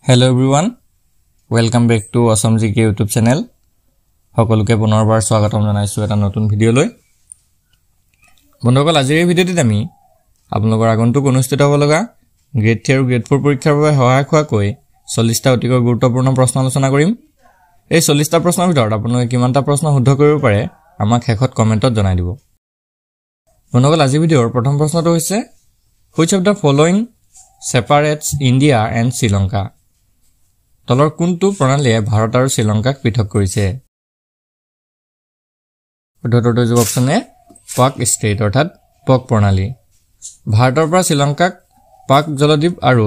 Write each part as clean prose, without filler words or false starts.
Hello everyone, welcome back to Awesome GK YouTube channel. সকলোকে পুনৰবাৰ স্বাগতম জনাইছো এটা নতুন ভিডিও লৈ। বন্ধুসকল আজিৰ এই ভিডিওটিত আমি আপোনালোকৰ আগন্তুক অনুষ্ঠিত হ'ব লগা গ্ৰেড 3 আৰু গ্ৰেড 4 পৰীক্ষাৰ বাবে সহায়ক হোৱাকৈ 40টা অতিকৈ গুৰুত্বপূৰ্ণ প্ৰশ্ন আলোচনা কৰিম। এই 40টা প্ৰশ্নৰ ভিতৰত আপোনালোকে কিমানটা প্ৰশ্ন শুদ্ধ কৰিব পাৰে আমাক শেষত কমেন্টত জনাই দিব। বন্ধুসকল আজিৰ ভিডিওৰ প্ৰথম প্ৰশ্নটো হৈছে Which of the following separates India and Sri Lanka? তলৰ কোনটো প্ৰণালীয়ে ভাৰত আৰু শ্ৰীলংকাক পৃথক কৰিছে? উত্তৰটো যে অপচন এ পাক ষ্টেট অৰ্থাৎ পাক প্ৰণালী। ভাৰতৰ পৰা শ্ৰীলংকাক পাক জলদ্বীপ আৰু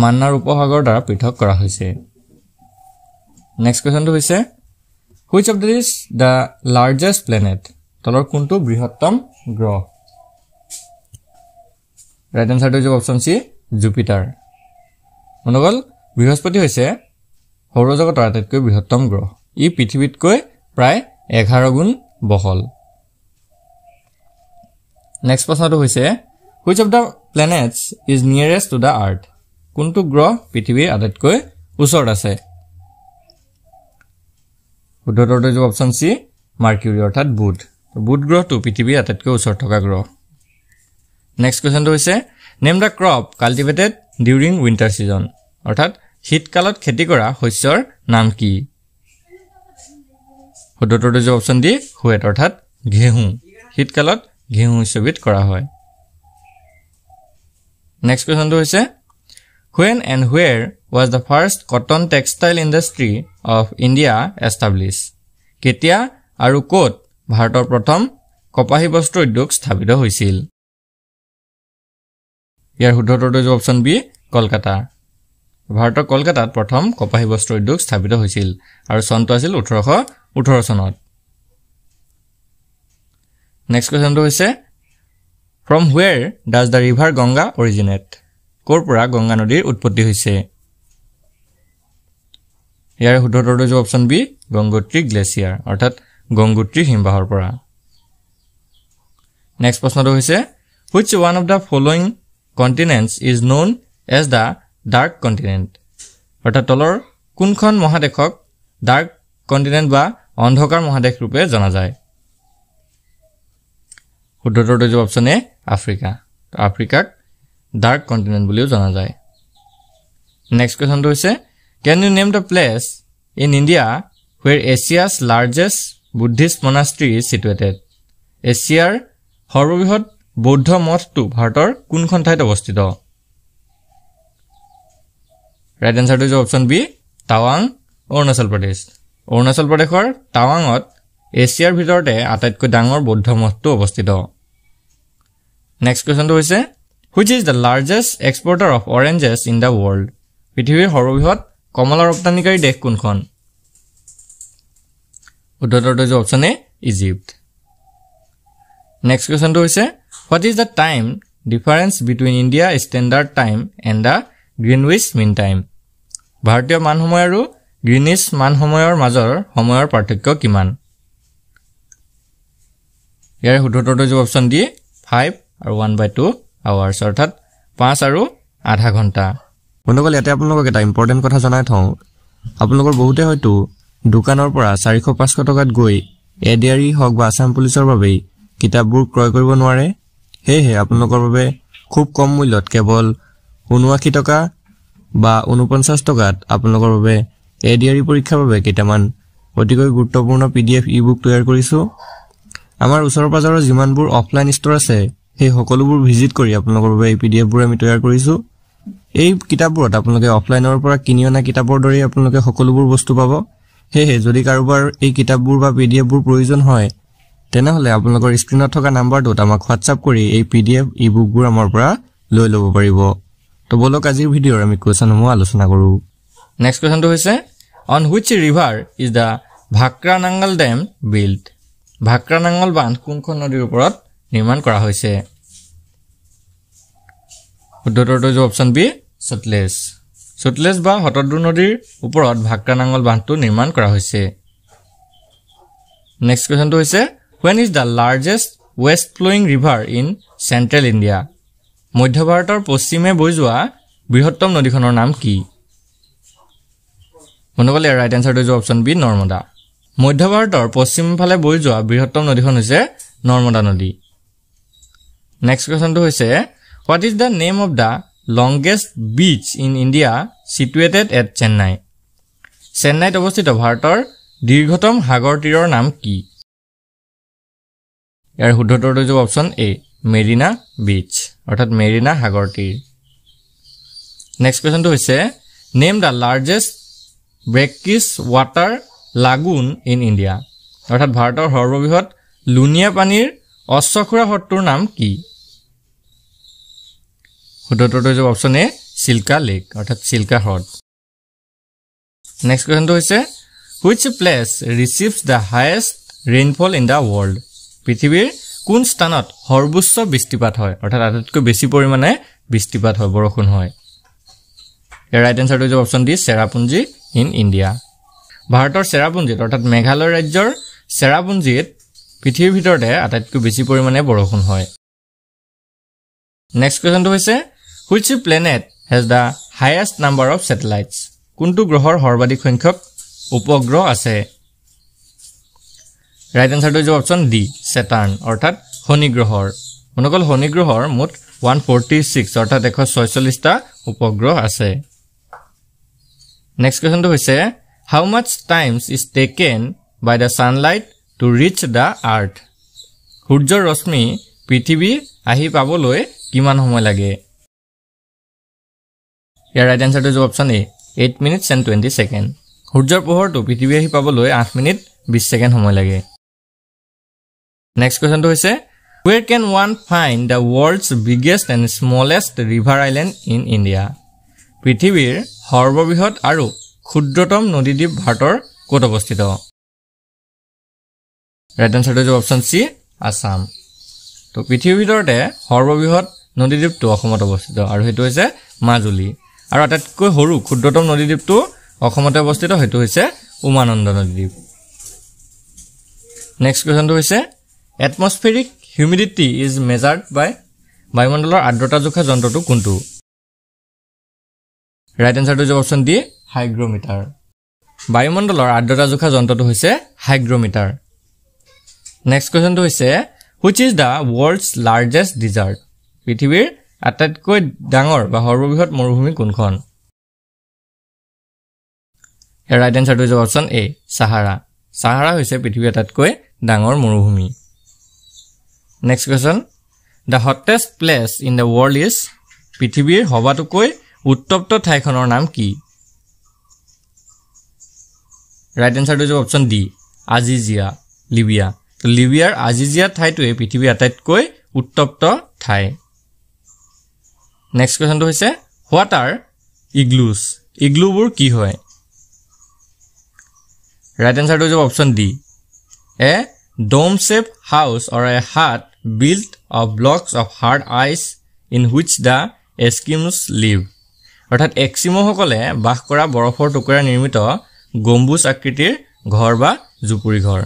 মান্নাৰ উপসাগৰ দ্বাৰা পৃথক কৰা হৈছে। নেক্সট কোৱেশ্চনটো হৈছে Which of these the largest planet? তলৰ কোনটো বৃহত্তম গ্ৰহ? ৰাইট আনসাৰটো যে অপচন সি জুপিটাৰ। বন্ধুসকল বৃহস্পতি হৈছে সৌৰজগতৰ আটাইতকৈ বৃহত্তম গ্ৰহ। ই পৃথিৱীতকৈ প্ৰায় 11 গুণ বহল। নেক্সট প্ৰশ্নটো হৈছে Which of the planets is nearest to the earth? কোনটো গ্ৰহ পৃথিৱীৰ আটাইতকৈ ওচৰত আছে? উত্তৰটো যে অপচন সি মাৰ্কিউৰি অৰ্থাৎ বুধ। বুধ গ্ৰহটো পৃথিৱীৰ আটাইতকৈ ওচৰত থকা গ্ৰহ। নেক্সট কোৱেশ্চনটো হৈছে Name the crop cultivated during winter season অৰ্থাৎ শীতকালত খেতি কৰা শস্যৰ নাম কি? উত্তৰটো যে অপচন ডি হুৱেট অৰ্থাৎ ঘেঁহু। শীতকালত ঘেঁহু শস্যবিধ কৰা হয়। নেক্সট কোৱেশ্চনটো হৈছে When and where was the first cotton textile industry of India established? কেতিয়া আৰু ক'ত ভাৰতৰ প্ৰথম কপাহী বস্ত্ৰ উদ্যোগ স্থাপিত হৈছিল? ইয়াৰ উত্তৰটো যে অপচন বি কলকাতা। ভাৰতৰ কলকাতাত প্ৰথম কপাহী বস্ত্ৰ উদ্যোগ স্থাপিত হৈছিল আৰু চনটো আছিল 1818 চনত। নেক্সট কোৱেশ্চনটো হৈছে From where does the river Ganga originate? ক'ৰ পৰা গংগা নদীৰ উৎপত্তি হৈছে? ইয়াৰ উত্তৰটো যে অপচন বি গংগোত্ৰী গ্লেচিয়াৰ অৰ্থাৎ গংগোত্ৰী হিমবাহৰ পৰা। নেক্সট প্ৰশ্নটো হৈছে Which one of the following continents is known as the dark continent? অৰ্থাৎ তলৰ কোনখন মহাদেশক ডাৰ্ক কন্টিনেন্ট বা অন্ধকাৰ মহাদেশ ৰূপে জনা যায়? উত্তৰটো যে অপচন এ আফ্ৰিকা। আফ্ৰিকাক ডাৰ্ক কন্টিনেন্ট বুলিও জনা যায়। নেক্সট কোৱেশ্চনটো হৈছে Can you name the place in India where Asia's largest Buddhist monastery is situated? এছিয়াৰ সৰ্ববৃহৎ বৌদ্ধ মঠটো ভাৰতৰ কোনখন ঠাইত অৱস্থিত? ৰাইট আনসাৰটো যে অপচন বি টাৱাং অৰুণাচল প্ৰদেশ। অৰুণাচল প্ৰদেশৰ টাৱাঙত এছিয়াৰ ভিতৰতে আটাইতকৈ ডাঙৰ বৌদ্ধ মঠটো অৱস্থিত। নেক্সট কোৱেশ্চনটো হৈছে Which is the largest exporter of oranges in the world? পৃথিৱীৰ সৰ্ববৃহৎ কমলা ৰপ্তানিকাৰী দেশ কোনখন? উত্তৰটো যে অপচন এ ইজিপ্ট। নেক্সট কোৱেশ্চনটো হৈছে What is the time difference between India Standard Time and the Greenwich Mean Time? ভাৰতীয় মান সময় আৰু গ্ৰীনিছ মান সময়ৰ মাজৰ সময়ৰ পাৰ্থক্য কিমান? ইয়াৰ উত্তৰটো যে অপচন ডি 5 আৰু 1/2 আৱাৰ্ছ অৰ্থাৎ 5 আৰু আধা ঘণ্টা। বন্ধুসকল ইয়াতে আপোনালোকক এটা ইম্পৰ্টেণ্ট কথা জনাই থওঁ। আপোনালোকৰ বহুতে হয়তো দোকানৰ পৰা 400-500 টকাত গৈ এডিআৰই হওক বা আসাম পুলিচৰ বাবে কিতাপবোৰ ক্ৰয় কৰিব নোৱাৰে। সেয়েহে আপোনালোকৰ বাবে খুব কম মূল্যত কেৱল 79 টকা বা 49 টকাত আপোনালোকৰ বাবে এডিআৰই পৰীক্ষাৰ বাবে কেইটামান অতিকৈ গুৰুত্বপূৰ্ণ PDF ই-বুক তৈয়াৰ কৰিছো। আমাৰ ওচৰৰ পাজৰৰ যিমানবোৰ অফলাইন ষ্ট'ৰ আছে সেই সকলোবোৰ ভিজিট কৰি আপোনালোকৰ বাবে এই PDFবোৰ আমি তৈয়াৰ কৰিছো। এই কিতাপবোৰত আপোনালোকে অফলাইনৰ পৰা কিনি অনা কিতাপৰ দৰে আপোনালোকে সকলোবোৰ বস্তু পাব। সেয়েহে যদি কাৰোবাৰ এই কিতাপবোৰ বা PDFবোৰ প্ৰয়োজন হয় তেনেহলে আপোনালোকৰ স্ক্ৰিনত থকা নাম্বাৰটোত আমাক হোৱাটছআপ কৰি এই PDF ই-বুকবোৰ আমাৰ পৰা লৈ ল'ব পাৰিব। তো বলক আজিৰ ভিডিঅ'ৰ আমি কোৱেশ্চনসমূহ আলোচনা কৰো। নেক্সট কোৱেশ্চনটো হৈছে On which river is the Bhakra Nangal Dam built? Bhakra নাঙল বান্ধ কোনখন নদীৰ ওপৰত নিৰ্মাণ কৰা হৈছে? উত্তৰটো যে অপচন বি সতলেজ। সতলেজ বা হতদ্ৰু নদীৰ ওপৰত ভাক্ৰা নাঙল বান্ধটো নিৰ্মাণ কৰা হৈছে। নেক্সট কোৱেশ্চনটো হৈছে When is the largest west flowing river in central India? মধ্য ভাৰতৰ পশ্চিমে বৈ যোৱা বৃহত্তম নদীখনৰ নাম কি? বন্ধুসকল ইয়াৰ ৰাইট এনসাৰটো হৈছে অপচন বি নৰ্মদা মধ্য ভাৰতৰ পশ্চিম ফালে বৈ যোৱা বৃহত্তম নদীখন হৈছে নৰ্মদা নদী নেক্সট কোৱেশ্চনটো হৈছে what is the name of the longest বিচ ইন ইণ্ডিয়া সিটুৱেটেড এট চেন্নাই চেন্নাইত অৱস্থিত ভাৰতৰ দীৰ্ঘতম সাগৰ তীৰৰ নাম কি ইয়াৰ শুদ্ধ উত্তৰটো হৈছে অপচন এ মেৰিনা বিচ অৰ্থাৎ মেৰিনা সাগৰ তীৰ নেক্সট কোৱেশ্চনটো হৈছে name the largest brackish water lagoon in India অৰ্থাৎ ভাৰতৰ সৰ্ববৃহৎ লুনিয়া পানীৰ অশ্বখুৰা হ্ৰদটোৰ নাম কি শুদ্ধ উত্তৰটো হৈছে অপচন এ চিল্কা লেক অৰ্থাৎ চিল্কা হ্ৰদ নেক্সট কোৱেশ্চনটো হৈছে which place receives the highest rainfall in the world পৃথিৱীৰ কোন স্থানত সৰ্বোচ্চ বৃষ্টিপাত হয় অৰ্থাৎ আটাইতকৈ বেছি পৰিমাণে বৃষ্টিপাত হয় বৰষুণ হয় ইয়াৰ ৰাইট এনসাৰটো হৈছে option D Cherrapunji in India ভাৰতৰ চেৰাপুঞ্জীত অৰ্থাৎ মেঘালয় ৰাজ্যৰ চেৰাপুঞ্জীত পৃথিৱীৰ ভিতৰতে আটাইতকৈ বেছি পৰিমাণে বৰষুণ হয় নেক্সট কোৱেশ্চনটো হৈছে which planet has the highest number of satellites কোনটো গ্ৰহৰ সৰ্বাধিক সংখ্যক উপগ্ৰহ আছে ৰাইট এনসাৰটো হৈছে অপচন ডি সেটাৰ্ন অৰ্থাৎ শনি গ্ৰহৰ মনকল শনি গ্ৰহৰ মুঠ 146 অৰ্থাৎ 146টা উপগ্ৰহ আছে নেক্সট কোৱেশ্চনটো হৈছে how much times is taken by the sunlight to reach the earth সূৰ্যৰ ৰশ্মি পৃথিৱী আহি পাবলৈ কিমান সময় লাগে ইয়াৰ ৰাইট এনসাৰটো হৈছে option A 8 minutes and 20 seconds সূৰ্যৰ পোহৰটো পৃথিৱী আহি পাবলৈ 8 মিনিট 20 সেকেন্ড সময় লাগে নেক্সট কোৱেশ্চনটো হৈছে where can one find the world's biggest and smallest river island in India পৃথিৱীৰ সৰ্ববৃহৎ আৰু ক্ষুদ্ৰতম নদীদ্বীপ ভাৰতৰ ক'ত অৱস্থিত ৰাইট এনসাৰটো হৈছে অপচন সি আসাম তো পৃথিৱীৰ ভিতৰতে সৰ্ববৃহৎ নদীদ্বীপটো অসমত অৱস্থিত আৰু হেতু হৈছে মাজুলী আৰু আটাইতকৈ সৰু ক্ষুদ্ৰতম নদীদ্বীপটো অসমতে অৱস্থিত হেতু হৈছে উমানন্দ নদীদ্বীপ নেক্সট কোৱেশ্চনটো হৈছে এটমস্ফেৰিক হিউমিডিটি ইজ মেজাৰ্ড বাই বায়ুমণ্ডলৰ আৰ্দ্ৰতা জোখা যন্ত্ৰটো কোনটো ৰাইট এনসাৰটো হৈছে অপচন ডি হাইগ্ৰোমিটাৰ বায়ুমণ্ডলৰ আৰ্দ্ৰতা জোখা যন্ত্ৰটো হৈছে হাইগ্ৰোমিটাৰ নেক্সট কোৱেশ্চনটো হৈছে which is the world's largest desert পৃথিৱীৰ আটাইতকৈ ডাঙৰ বা সৰ্ববৃহৎ মৰুভূমি কোনখন ইয়াৰ ৰাইট এনসাৰটো হৈছে অপচন এ সাহাৰা সাহাৰা হৈছে পৃথিৱীৰ আটাইতকৈ ডাঙৰ মৰুভূমি next question the hottest place in the world is পৃথিৱীৰ সবাতোকৈ উত্তপ্ত ঠাইখনৰ নাম কি ৰাইট এনসাৰটো হৈছে অপচন ডি আজিজিয়া লিবিয়া তো লিবিয়াৰ আজিজিয়া ঠাইটোৱে পৃথিৱীৰ আটাইতকৈ উত্তপ্ত ঠাই নেক্সট কোৱেশ্চনটো হৈছে হোৱাট আৰ ইগলুজ ইগলুবোৰ কি হয় ৰাইট এনসাৰটো হৈছে option D a dome shape house or a hut built of blocks of hard ice in which the Eskimos live অৰ্থাৎ এস্কিমোসকলে বাস কৰা বৰফৰ টুকুৰা নিৰ্মিত গম্বুজ আকৃতিৰ ঘৰ বা জুপুৰি ঘৰ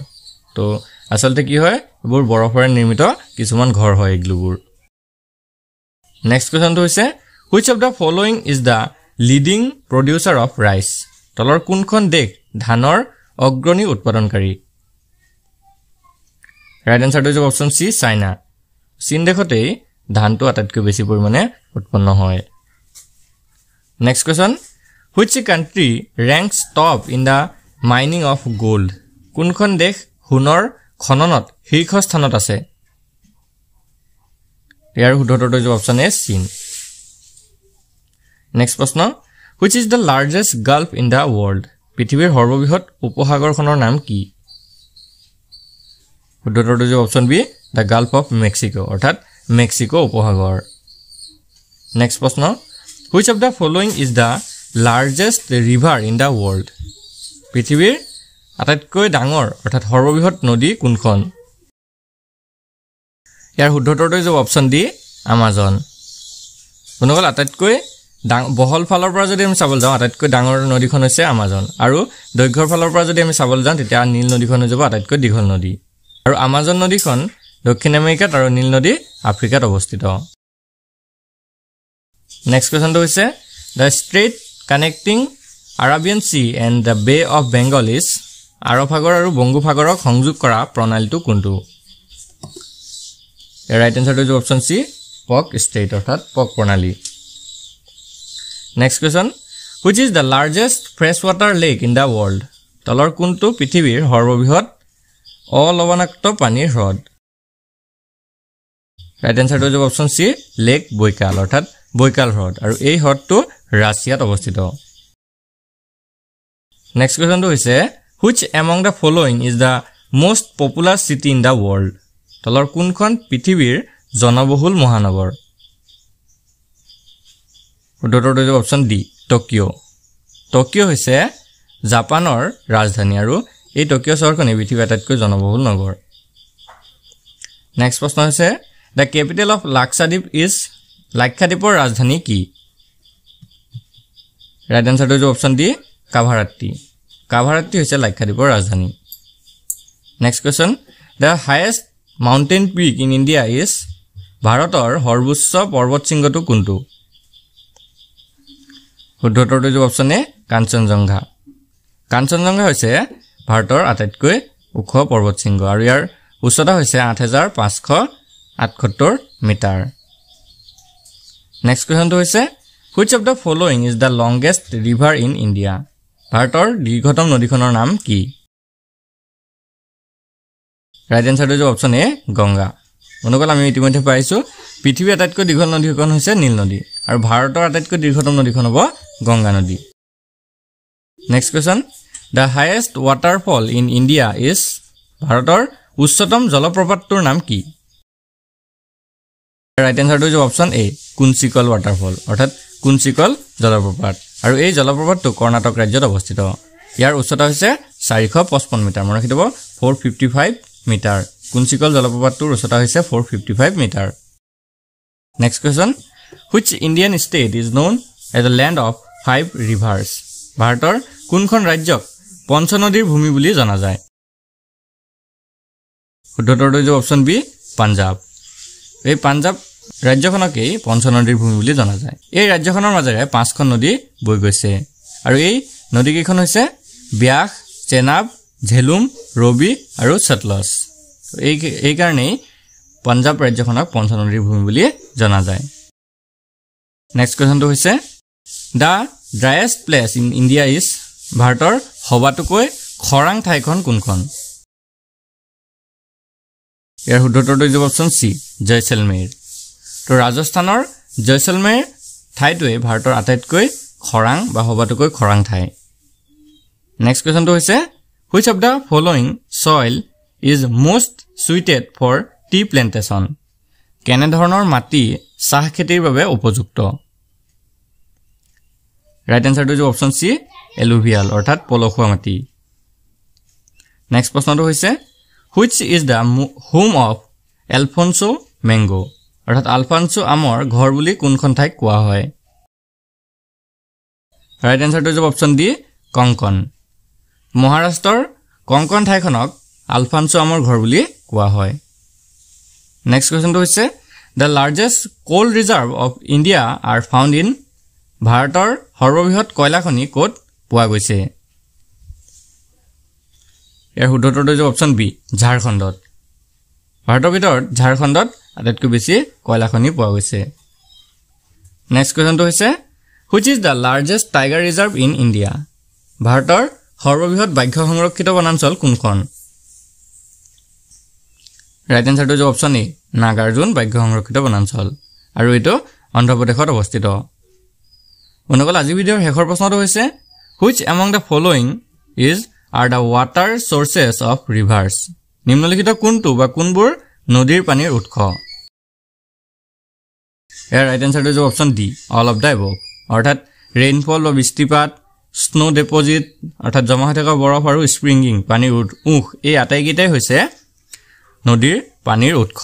তো আচলতে কি হয় এইবোৰ বৰফৰে নিৰ্মিত কিছুমান ঘৰ হয় ইগলুবোৰ নেক্সট কোৱেশ্চনটো হৈছে which of the following is the leading producer of rice তলৰ কোনখন দেশ ধানৰ অগ্ৰণী উৎপাদনকাৰী ৰাইট এনসাৰটো হৈছে অপচন সি চাইনা চীন দেশতেই ধানটো আটাইতকৈ বেছি পৰিমাণে উৎপন্ন হয় next question which country ranks top in the mining of gold কোনখন দেশ সোণৰ খননত শীৰ্ষস্থানত আছে ইয়াৰ শুদ্ধ উত্তৰটো হৈছে অপচন এ চীন নেক্সট প্ৰশ্ন which is the largest gulf in the world পৃথিৱীৰ সৰ্ববৃহৎ উপসাগৰখনৰ নাম কি শুদ্ধ উত্তৰটো হৈছে option B the gulf of Mexico অৰ্থাৎ মেক্সিকো উপসাগৰ নেক্সট প্ৰশ্ন which of the following is the largest river in the world পৃথিৱীৰ আটাইতকৈ ডাঙৰ অৰ্থাৎ সৰ্ববৃহৎ নদী কোনখন ইয়াৰ শুদ্ধ উত্তৰটো হৈছে অপচন ডি আমাজন বন্ধুসকল আটাইতকৈ বহল ফালৰ পৰা যদি আমি চাবলৈ যাওঁ আটাইতকৈ ডাঙৰ নদীখন হৈছে আমাজন আৰু দৈৰ্ঘ্যৰ ফালৰ পৰা যদি আমি চাবলৈ যাওঁ তেতিয়া নীল নদীখন হৈ যাব আটাইতকৈ দীঘল নদী আৰু আমাজন নদীখন দক্ষিণ আমেৰিকাত আৰু নীল নদী আফ্ৰিকাত অৱস্থিত নেক্সট কোৱেশ্চনটো হৈছে the strait connecting Arabian Sea and the Bay of Bengal is Arab Sagar আৰু বংগোপসাগৰক সংযোগ কৰা প্ৰণালীটো কোনটো? ৰাইট এনসাৰটো হৈছে অপচন সি পক ষ্টেট অৰ্থাৎ পক প্ৰণালী next question which is the largest freshwater lake in the world তলৰ কোনটো পৃথিৱীৰ সৰ্ববৃহৎ অলৱণাক্ত পানীৰ হ্ৰদ ৰাইট এনসাৰটো হৈছে অপচন সি লেক বৈকাল অৰ্থাৎ বৈকাল হ্ৰদ আৰু এই হ্ৰদটো ৰাছিয়াত অৱস্থিত নেক্সট কোৱেশ্চনটো হৈছে which among the following is the most popular city in the world তলৰ কোনখন পৃথিৱীৰ জনবহুল মহানগৰ উত্তৰটো হৈছে অপচন ডি টকিঅ' টকিঅ' হৈছে জাপানৰ ৰাজধানী আৰু এই টকিঅ' চহৰখনে পৃথিৱীৰ আটাইতকৈ জনবহুল নগৰ নেক্সট প্ৰশ্ন হৈছে the capital of Lakshadweep is লাক্ষাদ্বীপৰ ৰাজধানী কি ৰাইট এনসাৰটো হৈছে অপচন ডি কাভাৰাত্তি কাভাৰাত্তি হৈছে লাক্ষাদ্বীপৰ ৰাজধানী next question the highest mountain peak in India is ভাৰতৰ সৰ্বোচ্চ পৰ্বত শৃংগটো কোনটো উত্তৰটো হৈছে অপচন এ কাঞ্চনজংঘা কাঞ্চনজংঘা হৈছে ভাৰতৰ আটাইতকৈ ওখ পৰ্বত শৃংগ আৰু ইয়াৰ উচ্চতা হৈছে 8578 মিটাৰ নেক্সট কোৱেশ্চনটো হৈছে which of the following is the longest river in India ভাৰতৰ দীৰ্ঘতম নদীখনৰ নাম কি ৰাইট এনসাৰটো হৈছে অপচন এ গংগা অনুকল আমি ইতিমধ্যে পাইছো পৃথিৱীৰ আটাইতকৈ দীঘল নদীখন হৈছে নীল নদী আৰু ভাৰতৰ আটাইতকৈ দীৰ্ঘতম নদীখন হ'ব গংগা নদী next question the highest waterfall in India is ভাৰতৰ উচ্চতম জলপ্ৰপাতটোৰ নাম কি ৰাইট এনসাৰটো হৈছে অপচন এ কুঞ্চিকল ৱাটাৰফল অৰ্থাৎ কুঞ্চিকল জলপ্ৰপাত আৰু এই জলপ্ৰপাতটো কৰ্ণাটক ৰাজ্যত অৱস্থিত ইয়াৰ উচ্চতা হৈছে 455 মিটাৰ মনত ৰাখিব 455 মিটাৰ কুঞ্চিকল জলপ্ৰপাতটোৰ উচ্চতা হৈছে 455 metre next question which Indian state is known as the land of 5 rivers ভাৰতৰ কোনখন ৰাজ্যক পঞ্চনদীৰ ভূমি বুলি জনা যায় উত্তৰটো হৈছে অপচন বি পাঞ্জাব এই পাঞ্জাব ৰাজ্যখনকেই পঞ্চনদীৰ ভূমি বুলি জনা যায় এই ৰাজ্যখনৰ মাজেৰে 5খন নদী বৈ গৈছে আৰু এই নদীকেইখন হৈছে ব্যাস চেনাব ঝেলুম ৰবি আৰু সতলজ এই কাৰণেই পাঞ্জাব ৰাজ্যখনক পঞ্চনদীৰ ভূমি বুলি জনা যায় নেক্সট কোৱেশ্চনটো হৈছে the driest place in India is ভাৰতৰ সবাতোকৈ খৰাং ঠাইখন কোনখন ইয়াৰ উত্তৰটো হৈছে অপচন সি জয়সলমেৰ তো ৰাজস্থানৰ জয়সলমেৰ ঠাইটোৱে ভাৰতৰ আটাইতকৈ খৰাং বা সবাতোকৈ খৰাং ঠাই নেক্সট কোৱেশ্চনটো হৈছে which of the following soil is most suited for tea plantation কেনে ধৰণৰ মাটি চাহ খেতিৰ বাবে উপযুক্ত ৰাইট এনসাৰটো হৈছে অপচন সি এলুভিয়াল অৰ্থাৎ পলসুৱা মাটি নেক্সট প্ৰশ্নটো হৈছে which is the home of Alfonso mango অৰ্থাৎ আলফানসো আমৰ ঘৰ বুলি কোনখন ঠাইক কোৱা হয় ৰাইট এনসাৰটো হৈছে অপচন ডি কংকন মহাৰাষ্ট্ৰৰ কংকন ঠাইখনক আলফানসো আমৰ ঘৰ বুলি কোৱা হয় নেক্সট কোৱেশ্চনটো হৈছে the largest coal reserve of India are found in ভাৰতৰ সৰ্ববৃহৎ কয়লা খনি ক'ত পোৱা গৈছে ইয়াৰ উত্তৰটো হৈছে অপচন বি ঝাৰখণ্ডত ভাৰতৰ ভিতৰত ঝাৰখণ্ডত আটাইতকৈ বেছি কয়লা খনি পোৱা গৈছে নেক্সট কোৱেশ্চনটো হৈছে which is the largest tiger reserve in India ভাৰতৰ সৰ্ববৃহৎ বাঘ সংৰক্ষিত বনাঞ্চল কোনখন ৰাইট এনসাৰটো হৈছে অপচন এ নাগাৰ্জুন বাঘ সংৰক্ষিত বনাঞ্চল আৰু এটো অন্ধ্ৰপ্ৰদেশত অৱস্থিত অনুকল আজি ভিডিঅ'ৰ শেষৰ প্ৰশ্নটো হৈছে which among the following are the water sources of rivers নিম্নলিখিত কোনটো বা কোনবোৰ নদীৰ পানীৰ উৎস ইয়াৰ ৰাইট এনসাৰটো হৈছে option D all of the above অৰ্থাৎ ৰেইনফল বা বৃষ্টিপাত স্নো ডিপজিট অৰ্থাৎ জমা হৈ থকা বৰফ আৰু স্প্ৰিংগিং পানীৰ উৎস এই আটাইকেইটাই হৈছে নদীৰ পানীৰ উৎস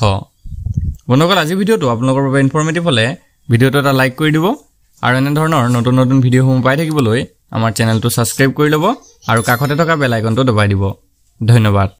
বন্ধুসকল আজি ভিডিঅ'টো আপোনালোকৰ বাবে ইনফৰমেটিভ হলে ভিডিঅ'টো এটা লাইক কৰি দিব আৰু এনে ধৰণৰ নতুন নতুন ভিডিঅ'সমূহ পাই থাকিবলৈ আমাৰ চেনেলটো সাবস্ক্ৰাইব কৰি ল'ব আৰু কাষতে থকা বেল আইকনটো দবাই দিব ধন্যবাদ